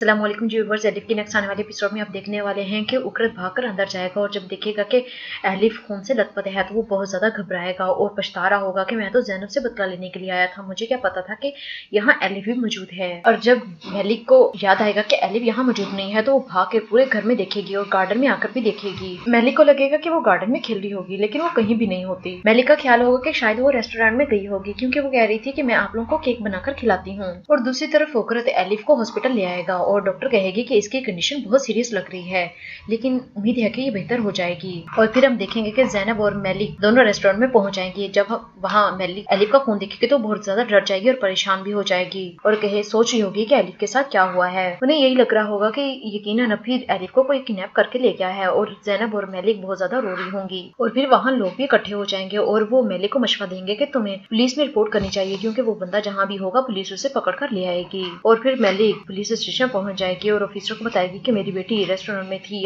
अस्सलामुअलैकुम जी viewers, elif की next आने वाले एपिसोड में आप देखने वाले हैं कि उकरत भागकर अंदर जाएगा और जब देखेगा कि एलिफ खून से लथपथ है तो वो बहुत ज़्यादा घबराएगा और पछता रहा होगा कि मैं तो ज़ैनब से बदला लेने के लिए आया था, मुझे क्या पता था कि यहाँ एलिफ भी मौजूद है। और जब मेलिक को याद आएगा कि एलिफ यहाँ मौजूद नहीं है तो वो भाग के पूरे घर में देखेगी और गार्डन में आकर भी देखेगी। मेलिक को लगेगा कि वो गार्डन में खेल रही होगी लेकिन वो कहीं भी नहीं होती। मेलिक का ख्याल होगा कि शायद वो रेस्टोरेंट में गई होगी क्योंकि वो कह रही थी कि मैं आप लोगों को केक बनाकर खिलाती हूँ। और दूसरी तरफ उकरत एलिफ को हॉस्पिटल ले आएगा और डॉक्टर कहेगी कि इसकी कंडीशन बहुत सीरियस लग रही है लेकिन उम्मीद है कि ये बेहतर हो जाएगी। और फिर हम देखेंगे कि ज़ैनब और मेलिक दोनों रेस्टोरेंट में पहुंच जाएंगी। जब वहाँ मेलिक एलिफ का खून देखेगी तो बहुत ज्यादा डर जाएगी और परेशान भी हो जाएगी और सोच रही होगी कि एलिफ के साथ क्या हुआ है। उन्हें यही लग रहा होगा कि यकीनन अब फिर एलिफ को कोई किडनैप करके ले गया है और ज़ैनब और मेलिक बहुत ज्यादा रो रही होंगी। और फिर वहाँ लोग भी इकट्ठे हो जाएंगे और वो मेलिक को मशवरा देंगे कि तुम्हें पुलिस में रिपोर्ट करनी चाहिए क्योंकि वो बंदा जहाँ भी होगा पुलिस उसे पकड़ कर ले आएगी। और फिर मेलिक पुलिस स्टेशन पहुंच जाएगी और ऑफिसर को बताएगी कि मेरी बेटी रेस्टोरेंट में थी,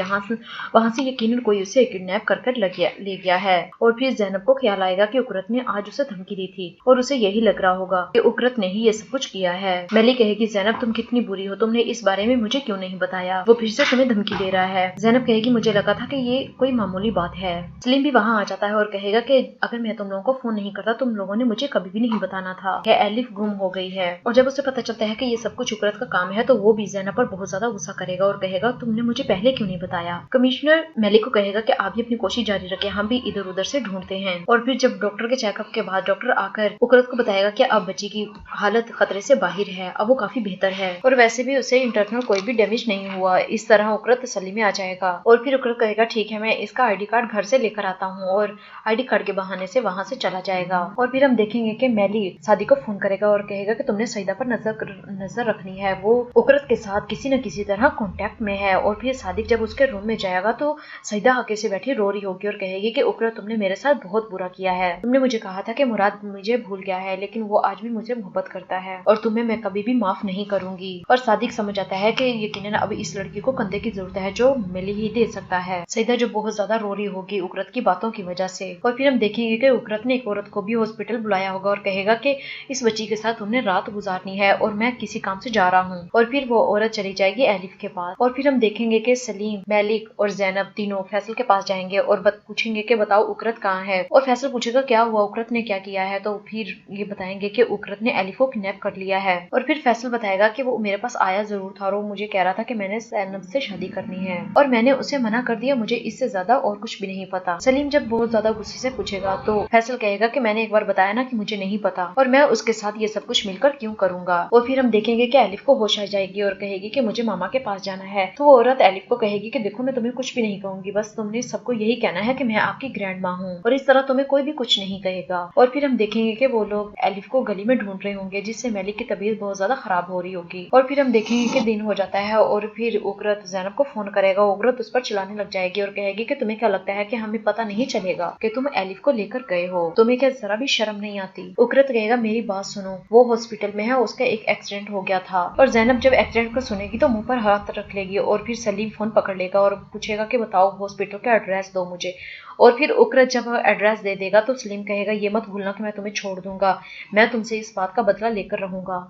वहां से यकीनन कोई उसे किडनैप कर ले गया है। और फिर ज़ैनब को ख्याल आएगा कि उकरत ने आज उसे धमकी दी थी और उसे यही लग रहा होगा कि उकरत ने ही ये सब कुछ किया है। मेलिक कहेगी ज़ैनब तुम कितनी बुरी हो, तुमने इस बारे में मुझे क्यों नहीं बताया, वो फिर से तुम्हें धमकी दे रहा है। ज़ैनब कहेगी मुझे लगा था कि ये कोई मामूली बात है। सलीम भी वहाँ आ जाता है और कहेगा कि अगर मैं तुम लोगों को फोन नहीं करता तुम लोगों ने मुझे कभी भी नहीं बताना था कि एलिफ गुम हो गई है। और जब उसे पता चलता है कि ये सब कुछ उकरत का काम है तो वो भी ज़ैनब पर बहुत ज्यादा गुस्सा करेगा और कहेगा तुमने मुझे पहले क्यों नहीं बताया। कमिश्नर मेलिक को कहेगा कि आप भी अपनी कोशिश जारी रखें, हम भी इधर उधर से ढूंढते हैं। और फिर जब डॉक्टर के चेकअप के बाद डॉक्टर आकर उकरत को बताएगा कि अब बच्ची की हालत खतरे से बाहर है, अब वो काफी बेहतर है और वैसे भी उसे इंटरनल कोई भी डैमेज नहीं हुआ। इस तरह उकरत तसल्ली में आ जाएगा और फिर उकरत कहेगा ठीक है मैं इसका आईडी कार्ड घर से लेकर आता हूँ और आईडी कार्ड के बहाने से वहां से चला जाएगा। और फिर हम देखेंगे कि मेलिक सादी को फोन करेगा और कहेगा कि तुमने सईदा पर नजर रखनी है, वो उकरत के साथ किसी न किसी तरह कांटेक्ट में है। और फिर सादिक जब उसके रूम में जाएगा तो सईदा आके से बैठी रो रही होगी और कहेगी कि उकरत तुमने मेरे साथ बहुत बुरा किया है, तुमने मुझे कहा था कि मुराद मुझे भूल गया है लेकिन वो आज भी मुझे मोहब्बत करता है और तुम्हें मैं कभी भी माफ नहीं करूंगी। और सादिक समझ जाता है कि यकीनन अब इस लड़की को कंधे की जरूरत है जो मिली ही दे सकता है। सईदा जो बहुत ज्यादा रो रही होगी उकरत की बातों की वजह से। और फिर हम देखेंगे कि उकरत ने एक औरत को भी हॉस्पिटल बुलाया होगा और कहेगा कि इस बच्ची के साथ तुमने रात गुजारनी है और मैं किसी काम से जा रहा हूँ। और फिर वो औरत चली जाएगी एलिफ के पास। और फिर हम देखेंगे कि सलीम, मेलिक और ज़ैनब तीनों फैसल के पास जाएंगे और पूछेंगे कि बताओ उकरत कहाँ है। और फैसल पूछेगा क्या हुआ, उकरत ने क्या किया है, तो फिर ये बताएंगे कि उकरत ने एलिफ को किडनैप कर लिया है। और फिर फैसल बताएगा कि वो मेरे पास आया जरूर था और वो मुझे कह रहा था कि मैंने ज़ैनब से शादी करनी है और मैंने उसे मना कर दिया, मुझे इससे ज्यादा और कुछ भी नहीं पता। सलीम जब बहुत ज्यादा गुस्से से पूछेगा तो फैसल कहेगा कि मैंने एक बार बताया ना कि मुझे नहीं पता और मैं उसके साथ ये सब कुछ मिलकर क्यों करूंगा। और फिर हम देखेंगे कि एलिफ को होश आ जाएगी और कहेगी कि मुझे मामा के पास जाना है। तो वो औरत एलिफ को कहेगी कि देखो मैं तुम्हें कुछ भी नहीं कहूंगी, बस तुमने सबको यही कहना है कि मैं आपकी ग्रैंड माँ हूँ और इस तरह तुम्हें कोई भी कुछ नहीं कहेगा। और फिर हम देखेंगे कि वो लोग एलिफ को गली में ढूंढ रहे होंगे जिससे मेलिक की तबीयत बहुत ज्यादा खराब हो रही होगी। और फिर हम देखेंगे कि दिन हो जाता है और फिर उकरत ज़ैनब को फोन करेगा। उकरत उस पर चिल्लाने लग जाएगी और कहेगी कि तुम्हें क्या लगता है कि हमें पता नहीं चलेगा कि तुम एलिफ को लेकर गए हो, तुम्हें क्या जरा भी शर्म नहीं आती। उकरत कहेगा मेरी बात सुनो, वो हॉस्पिटल में है, उसका एक एक्सीडेंट हो गया था। और ज़ैनब जब एक्सीडेंट को सुनेगी तो मुंह पर हाथ रख लेगी और फिर सलीम फोन पकड़ लेगा और पूछेगा कि बताओ हॉस्पिटल का एड्रेस दो मुझे। और फिर उकरत जब एड्रेस दे देगा तो सलीम कहेगा ये मत भूलना कि मैं तुम्हें छोड़ दूंगा, मैं तुमसे इस बात का बदला लेकर रहूंगा।